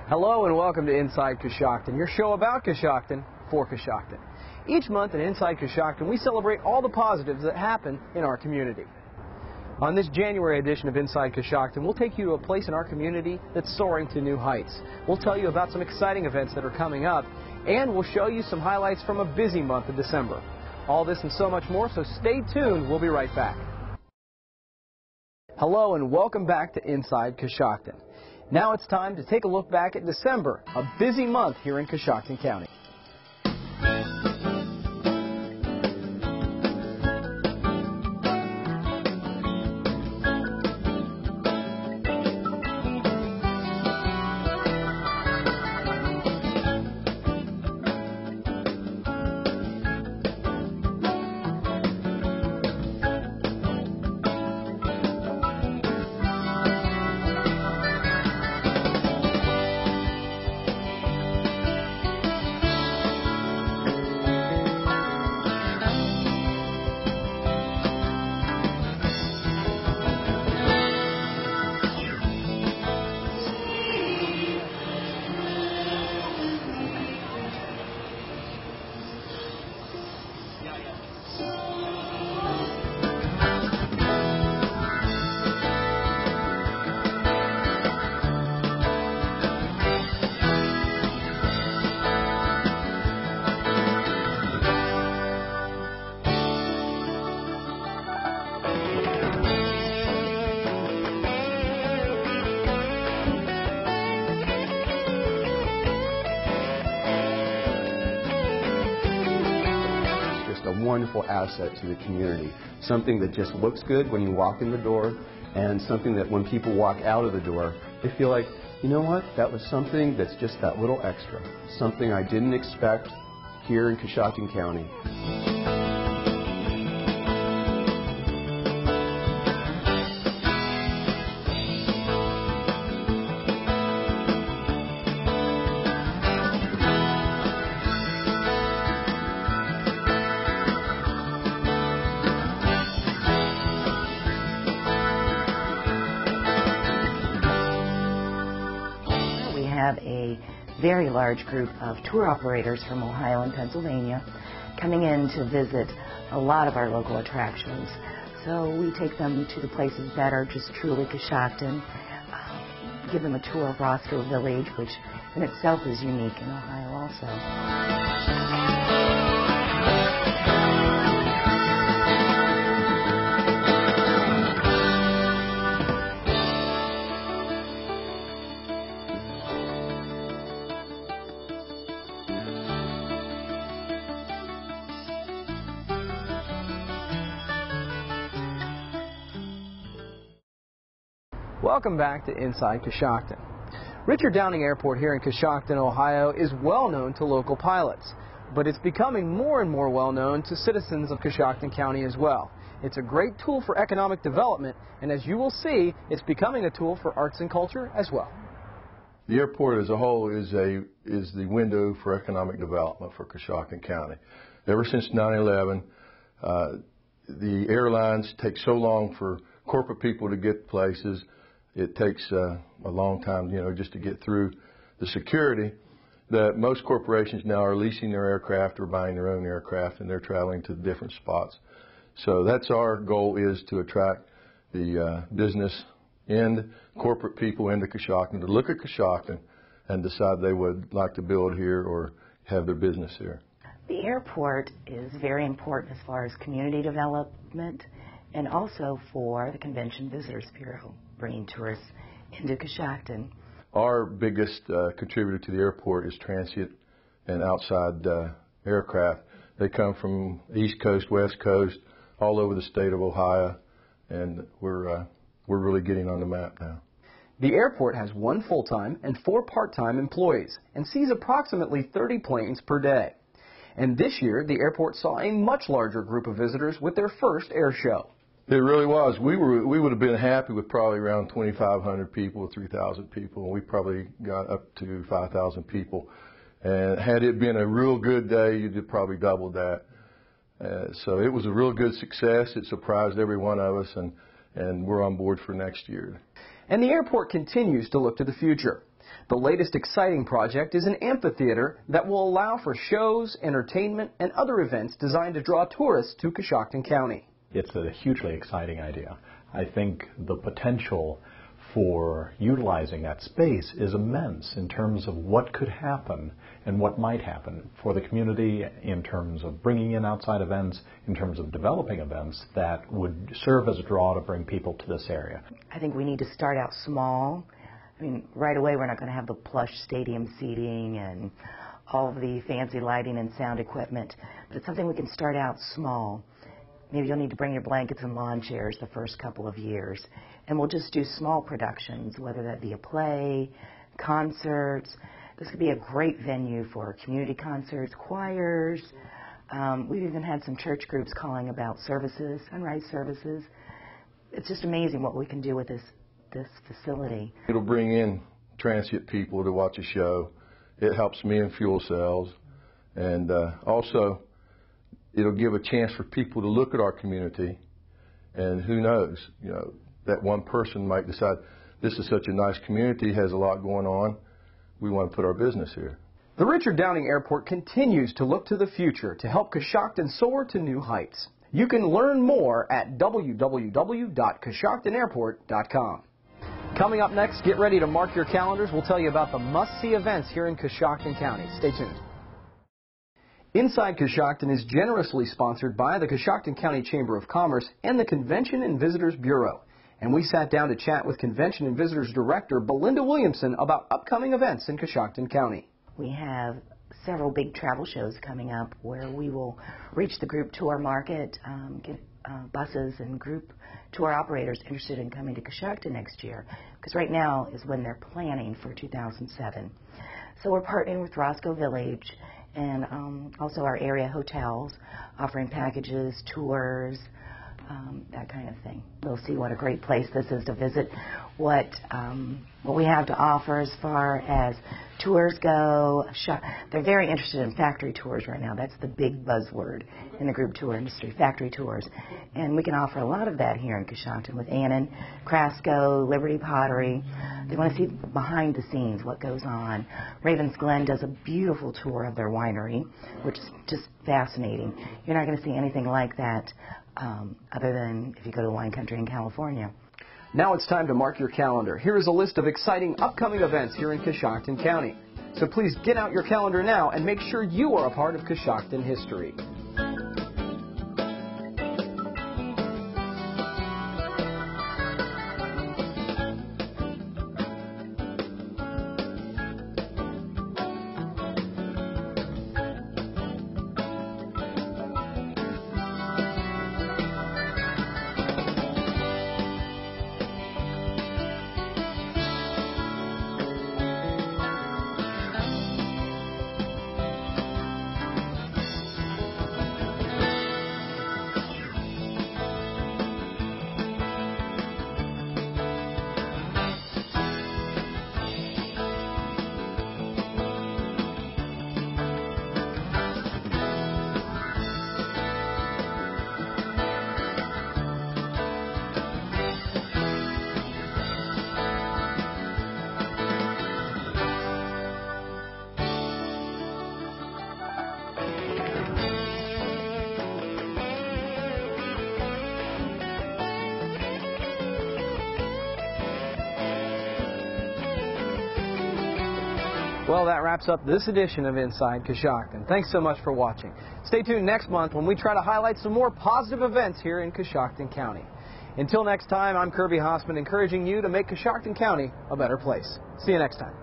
Hello and welcome to Inside Coshocton, your show about Coshocton for Coshocton. Each month in Inside Coshocton, we celebrate all the positives that happen in our community. On this January edition of Inside Coshocton, we'll take you to a place in our community that's soaring to new heights. We'll tell you about some exciting events that are coming up, and we'll show you some highlights from a busy month of December. All this and so much more, so stay tuned. We'll be right back. Hello and welcome back to Inside Coshocton. Now it's time to take a look back at December, a busy month here in Coshocton County. Wonderful asset to the community, something that just looks good when you walk in the door, and something that when people walk out of the door, they feel like, you know what, that was something that's just that little extra, something I didn't expect here in Coshocton County. Have a very large group of tour operators from Ohio and Pennsylvania coming in to visit a lot of our local attractions. So we take them to the places that are just truly Coshocton, give them a tour of Roscoe Village, which in itself is unique in Ohio also. Welcome back to Inside Coshocton. Richard Downing Airport here in Coshocton, Ohio is well known to local pilots, but it's becoming more and more well known to citizens of Coshocton County as well. It's a great tool for economic development, and as you will see, it's becoming a tool for arts and culture as well. The airport as a whole is the window for economic development for Coshocton County. Ever since 9/11, the airlines take so long for corporate people to get places. It takes a long time, just to get through the security, that most corporations now are leasing their aircraft or buying their own aircraft, and they're traveling to different spots. So that's our goal, is to attract the business and corporate people into Coshocton to look at Coshocton and decide they would like to build here or have their business here. The airport is very important as far as community development and also for the Convention Visitors Bureau, bringing tourists into Coshocton. Our biggest contributor to the airport is transient and outside aircraft. They come from East Coast, West Coast, all over the state of Ohio, and we're really getting on the map now. The airport has 1 full-time and 4 part-time employees and sees approximately 30 planes per day. And this year, the airport saw a much larger group of visitors with their first air show. It really was. We would have been happy with probably around 2,500 people, 3,000 people, and we probably got up to 5,000 people. And had it been a real good day, you'd have probably doubled that. So it was a real good success. It surprised every one of us, and we're on board for next year. And the airport continues to look to the future. The latest exciting project is an amphitheater that will allow for shows, entertainment, and other events designed to draw tourists to Coshocton County. It's a hugely exciting idea. I think the potential for utilizing that space is immense in terms of what could happen and what might happen for the community in terms of bringing in outside events, in terms of developing events that would serve as a draw to bring people to this area. I think we need to start out small. I mean, right away we're not going to have the plush stadium seating and all of the fancy lighting and sound equipment, but it's something we can start out small. Maybe you'll need to bring your blankets and lawn chairs the first couple of years, and we'll just do small productions, whether that be a play, concerts. This could be a great venue for community concerts, choirs. We've even had some church groups calling about services, sunrise services. It's just amazing what we can do with this facility. It'll bring in transient people to watch a show. It helps me in fuel cells, and also it'll give a chance for people to look at our community, and who knows, you know, that one person might decide this is such a nice community, has a lot going on, we want to put our business here. The Richard Downing Airport continues to look to the future to help Coshocton soar to new heights. You can learn more at www.coshoctonairport.com. Coming up next, get ready to mark your calendars. We'll tell you about the must-see events here in Coshocton County. Stay tuned. Inside Coshocton is generously sponsored by the Coshocton County Chamber of Commerce and the Convention and Visitors Bureau. And we sat down to chat with Convention and Visitors Director Belinda Williamson about upcoming events in Coshocton County. We have several big travel shows coming up where we will reach the group tour market, get buses and group tour operators interested in coming to Coshocton next year, because right now is when they're planning for 2007. So we're partnering with Roscoe Village and also our area hotels, offering packages, tours, that kind of thing. They'll see what a great place this is to visit, what we have to offer as far as tours go. They're very interested in factory tours right now. That's the big buzzword in the group tour industry, factory tours. And we can offer a lot of that here in Coshocton with Annan, Crasco, Liberty Pottery. They want to see behind the scenes what goes on. Ravens Glen does a beautiful tour of their winery, which is just fascinating. You're not going to see anything like that other than if you go to wine country in California. Now it's time to mark your calendar. Here is a list of exciting upcoming events here in Coshocton County. So please get out your calendar now and make sure you are a part of Coshocton history. Well, that wraps up this edition of Inside Coshocton. Thanks so much for watching. Stay tuned next month when we try to highlight some more positive events here in Coshocton County. Until next time, I'm Kirby Hasseman, encouraging you to make Coshocton County a better place. See you next time.